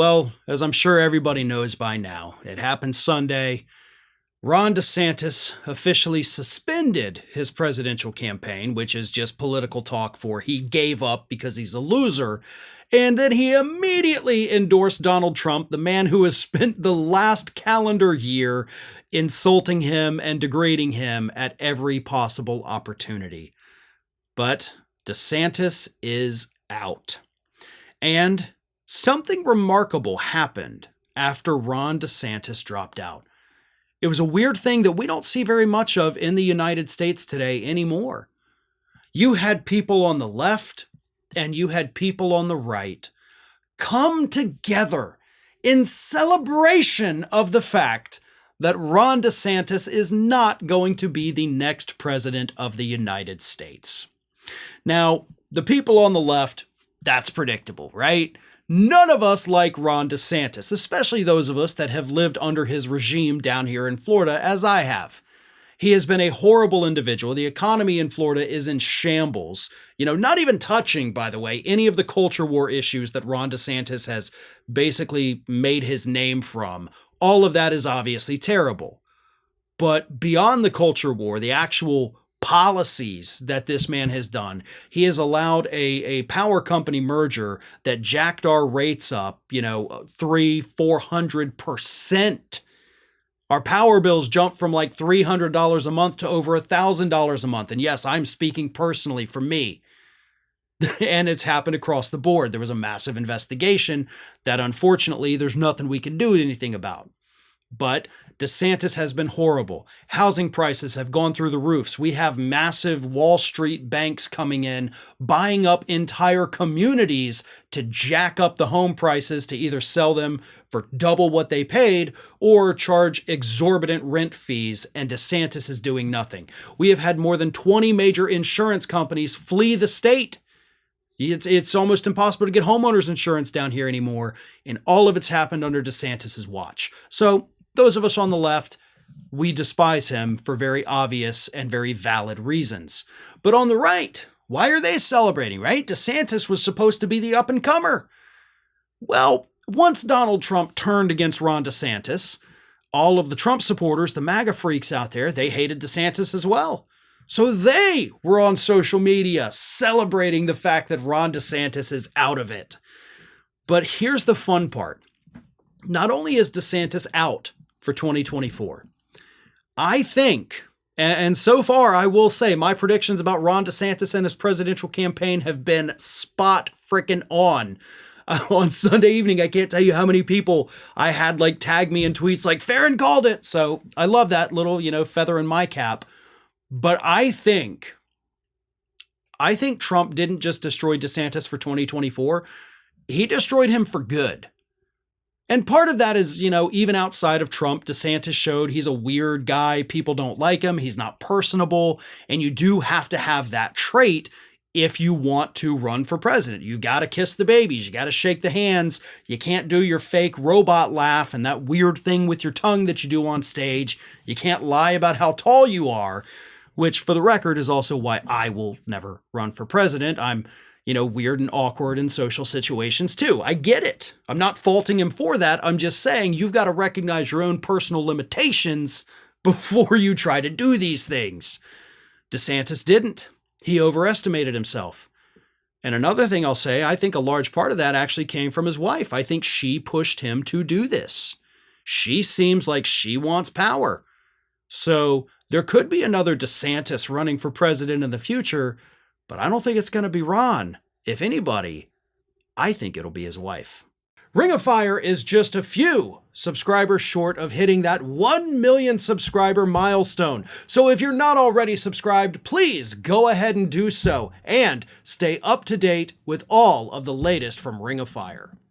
Well, as I'm sure everybody knows by now, it happened Sunday. Ron DeSantis officially suspended his presidential campaign, which is just political talk for he gave up because he's a loser. And then he immediately endorsed Donald Trump, the man who has spent the last calendar year insulting him and degrading him at every possible opportunity. But DeSantis is out. And something remarkable happened after Ron DeSantis dropped out. It was a weird thing that we don't see very much of in the United States today anymore. You had people on the left and you had people on the right come together in celebration of the fact that Ron DeSantis is not going to be the next president of the United States. Now, the people on the left, that's predictable, right? None of us like Ron DeSantis, especially those of us that have lived under his regime down here in Florida, as I have. He has been a horrible individual. The economy in Florida is in shambles. Not even touching, by the way, any of the culture war issues that Ron DeSantis has basically made his name from. All of that is obviously terrible. But beyond the culture war, the actual policies that this man has done, he has allowed a power company merger that jacked our rates up, 300-400%. Our power bills jumped from like $300 a month to over $1,000 a month. And yes, I'm speaking personally for me. And it's happened across the board. There was a massive investigation that unfortunately there's nothing we can do anything about. But DeSantis has been horrible. Housing prices have gone through the roofs. We have massive Wall Street banks coming in, buying up entire communities to jack up the home prices to either sell them for double what they paid or charge exorbitant rent fees, and DeSantis is doing nothing. We have had more than 20 major insurance companies flee the state. It's almost impossible to get homeowners insurance down here anymore, and all of it's happened under DeSantis's watch. So those of us on the left, we despise him for very obvious and very valid reasons. But on the right, why are they celebrating, right? DeSantis was supposed to be the up-and-comer. Well, once Donald Trump turned against Ron DeSantis, all of the Trump supporters, the MAGA freaks out there, they hated DeSantis as well. So they were on social media celebrating the fact that Ron DeSantis is out of it. But here's the fun part. Not only is DeSantis out for 2024, I think, and so far I will say my predictions about Ron DeSantis and his presidential campaign have been spot frickin' on. On Sunday evening, I can't tell you how many people I had tag me in tweets like Farron called it. So I love that little, feather in my cap. But I think Trump didn't just destroy DeSantis for 2024. He destroyed him for good. And part of that is, even outside of Trump, DeSantis showed he's a weird guy. People don't like him. He's not personable. And you do have to have that trait if you want to run for president. You got to kiss the babies. You got to shake the hands. You can't do your fake robot laugh and that weird thing with your tongue that you do on stage. You can't lie about how tall you are, which for the record is also why I will never run for president. I'm weird and awkward in social situations too. I get it. I'm not faulting him for that. I'm just saying you've got to recognize your own personal limitations before you try to do these things. DeSantis didn't. He overestimated himself. And another thing I'll say, I think a large part of that actually came from his wife. I think she pushed him to do this. She seems like she wants power. So there could be another DeSantis running for president in the future, but I don't think it's going to be Ron. If anybody, I think it'll be his wife. Ring of Fire is just a few subscribers short of hitting that 1 million subscriber milestone. So if you're not already subscribed, please go ahead and do so and stay up to date with all of the latest from Ring of Fire.